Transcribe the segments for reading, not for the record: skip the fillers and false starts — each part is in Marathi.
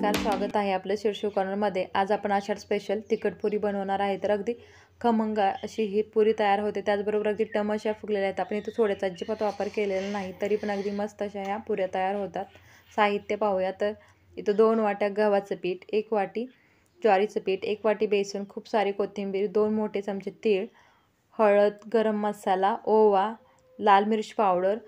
नमस्कार, स्वागत आहे आपलं शिरशिव कॉर्नरमध्ये। आज आपण आषाढ स्पेशल तिखट पुरी बनवणार आहे। तर अगदी खमंग अशी ही पुरी तयार होते। त्याचबरोबर अगदी टम अशा फुगलेल्या आहेत। आपण इथे सोड्याचा अजिबात वापर केलेला नाही, तरी पण अगदी मस्त अशा ह्या पुऱ्या तयार होतात। साहित्य पाहूया। तर इथं 2 वाट्या गव्हाचं पीठ, 1 वाटी ज्वारीचं पीठ, 1 वाटी बेसन, खूप सारी कोथिंबीर, 2 मोठे चमचे तीळ, हळद, गरम मसाला, ओवा, लाल मिर्च पावडर,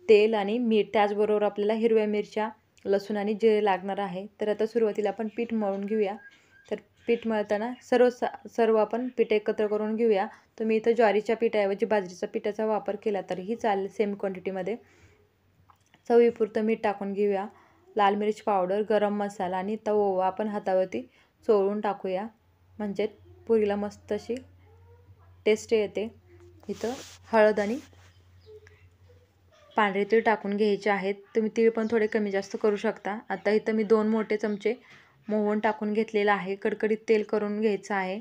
तेल आणि मीठ। त्याचबरोबर आपल्याला हिरव्या मिरच्या, लसूण आणि जिरे लागणार आहे। तर आता सुरुवातीला आपण पीठ मळून घेऊया। तर पीठ मळताना सर्व आपण पीठ एकत्र करून घेऊया। तुम्ही इथं ज्वारीच्या पिठाऐवजी बाजरीच्या पिठाचा वापर केला तरीही चालेल, सेम क्वांटिटीमध्ये। चवीपुरतं मीठ टाकून घेऊया, लाल मिर्च पावडर, गरम मसाला आणि तो ओवा आपण हातावरती चोळून टाकूया, म्हणजे पुरीला मस्त अशी टेस्ट येते। इथं हळद आणि पांढरे तीळ टाकून घ्यायचे आहेत। तुम्ही तीळ पण थोडे कमी जास्त करू शकता। आता इथं मी 2 मोठे चमचे मोहन टाकून घेतलेला आहे। कडकडीत तेल करून घ्यायचं आहे।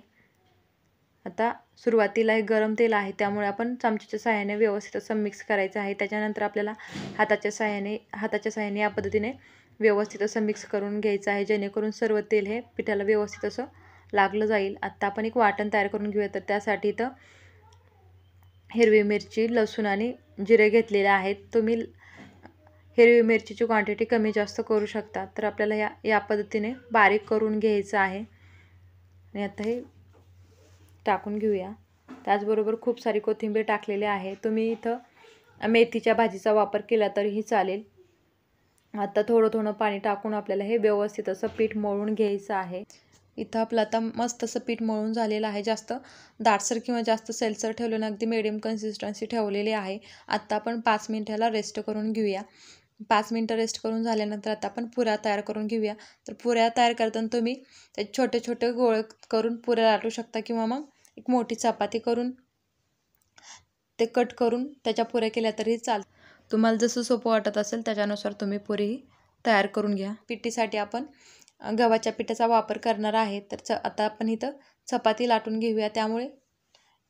आता सुरुवातीला हे गरम तेल आहे, त्यामुळे आपण चमच्याच्या सहाय्याने व्यवस्थित असं मिक्स करायचं आहे। त्याच्यानंतर आपल्याला हाताच्या सहाय्याने या पद्धतीने व्यवस्थित असं मिक्स करून घ्यायचं आहे, जेणेकरून सर्व तेल हे पिठाला व्यवस्थित असं लागलं जाईल। आता आपण एक वाटण तयार करून घेऊया। तर त्यासाठी इथं हिरवी मिरची, लसूण आणि जिरे घेतलेले आहेत। तुम्ही हिरवी मिरचीची क्वांटिटी कमी जास्त करू शकता। तर आपल्याला या पद्धतीने बारीक करून घ्यायचं आहे आणि आता हे टाकून घेऊया। त्याचबरोबर खूप सारी कोथिंबीर टाकलेली आहे। तुम्ही इथं मेथीच्या भाजीचा वापर केला तरीही चालेल। आता थोडं पाणी टाकून आपल्याला हे व्यवस्थित असं पीठ मळून घ्यायचं आहे। इथं आपलं आता मस्त असं पीठ मळून झालेलं आहे। जास्त दाटसर किंवा जास्त सैलसर ठेवलं ना, अगदी मीडियम कन्सिस्टन्सी ठेवलेली आहे। आता आपण 5 मिनिटाला रेस्ट करून घेऊया। 5 मिनिटं रेस्ट करून झाल्यानंतर आता आपण पुऱ्या तयार करून घेऊया। तर पुऱ्या तयार करताना तुम्ही ते छोटे छोटे गोळे करून पुऱ्या लाटू शकता, किंवा मग एक मोठी चपाती करून ते कट करून त्याच्या पुऱ्या केल्या तरी चालतं। तुम्हाला जसं सोपं वाटत असेल त्याच्यानुसार तुम्ही पुरी तयार करून घ्या। पिठीसाठी आपण गव्हाच्या पिठाचा वापर करणार आहे। तर आता आपण इथं चपाती लाटून घेऊया, त्यामुळे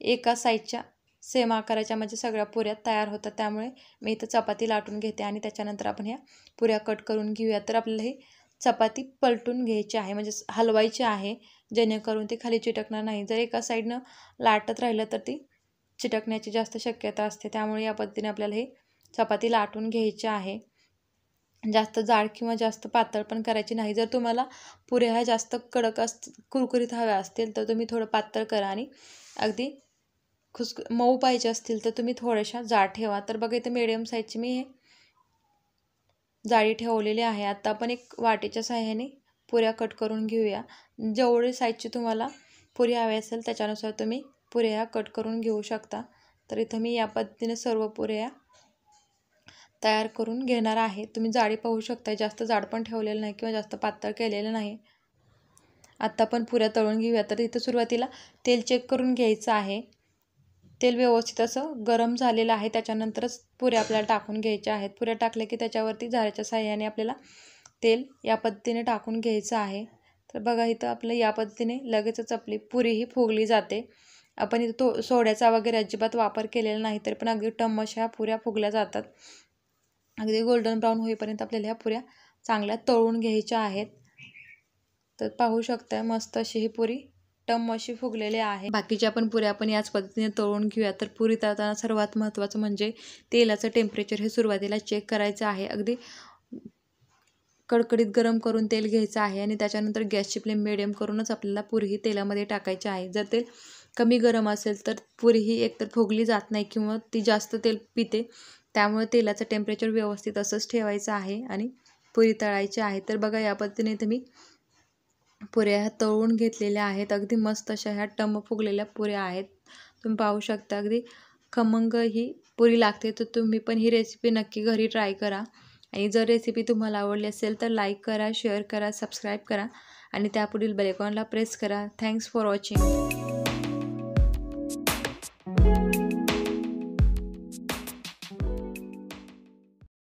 एका साईडच्या सेम आकाराच्या म्हणजे सगळ्या पुऱ्या तयार होतात। त्यामुळे मी इथं चपाती लाटून घेते आणि त्याच्यानंतर आपण ह्या पुऱ्या कट करून घेऊया। तर आपल्याला ही चपाती पलटून घ्यायची आहे, म्हणजे हलवायची आहे, जेणेकरून ती खाली चिटकणार नाही। जर एका साईडनं लाटत राहिलं तर ती चिटकण्याची जास्त शक्यता असते। त्यामुळे या पद्धतीने आपल्याला ही चपाती लाटून घ्यायची आहे। जास्त जाड किंवा जास्त पातळ पण करायची नाही। जर तुम्हाला पुऱ्या ह्या जास्त कडक कुरकुरीत हव्या असतील तर तुम्ही थोडं पातळ करा, आणि अगदी मऊ पाहिजे असतील तर तुम्ही थोड्याशा जाड ठेवा। तर बघा इथे मीडियम साईजची मी हे जाडी ठेवलेली आहे। आता आपण एक वाटीच्या सहाय्याने पुऱ्या कट करून घेऊया। जेवढी साईजची तुम्हाला पुरी हवी असेल त्याच्यानुसार तुम्ही पुऱ्या ह्या कट करून घेऊ शकता। तर इथं मी या पद्धतीने सर्व पुऱ्या तयार करून घेणार आहे। तुम्ही जाडी पाहू शकता, जास्त जाड पण ठेवलेलं नाही किंवा जास्त पातळ केलेलं नाही। आता आपण पुऱ्या तळून घेऊया। तर इथं सुरुवातीला तेल चेक करून घ्यायचं आहे। तेल व्यवस्थित असं गरम झालेलं आहे, त्याच्यानंतरच पुऱ्या आपल्याला टाकून घ्यायच्या आहेत। पुऱ्या टाकल्या की त्याच्यावरती झाऱ्याच्या साहाय्याने आपल्याला तेल या पद्धतीने टाकून घ्यायचं आहे। तर बघा इथं आपलं या पद्धतीने लगेचच आपली पुरी ही फुगली जाते। आपण इथं सोड्याचा वगैरे अजिबात वापर केलेला नाही, तर पण अगदी टम अशा पुऱ्या फुगल्या जातात। अगदी गोल्डन ब्राऊन होईपर्यंत आपल्याला ह्या पुऱ्या चांगल्या तळून घ्यायच्या आहेत। तर पाहू शकता मस्त अशी ही पुरी टम अशी फुगलेली आहे। बाकीच्या पण पुऱ्या आपण याच पद्धतीने तळून घेऊया। तर पुरी तळताना सर्वात महत्त्वाचं म्हणजे तेलाचं टेम्परेचर हे सुरुवातीला चेक करायचं आहे। अगदी कडकडीत गरम करून तेल घ्यायचं आहे, आणि त्याच्यानंतर गॅसची फ्लेम मिडियम करूनच आपल्याला पुरी ही तेलामध्ये टाकायची आहे। जर तेल कमी गरम असेल तर पुरी ही एकतर फुगली जात नाही किंवा ती जास्त तेल पिते। त्यामुळे तेलाचं टेम्परेचर व्यवस्थित असंच ठेवायचं आहे आणि पुरी तळायची आहे। तर बघा या पद्धतीने तुम्ही पुऱ्या ह्या तळून घेतलेल्या आहेत। अगदी मस्त अशा ह्या टम फुगलेल्या पुऱ्या आहेत। तुम्ही पाहू शकता अगदी खमंग ही पुरी लागते। तर तुम्ही पण ही रेसिपी नक्की घरी ट्राय करा, आणि जर रेसिपी तुम्हाला आवडली असेल तर लाईक करा, शेअर करा, सबस्क्राईब करा आणि त्यापुढील बेल आयकॉनला प्रेस करा। Thanks for watching.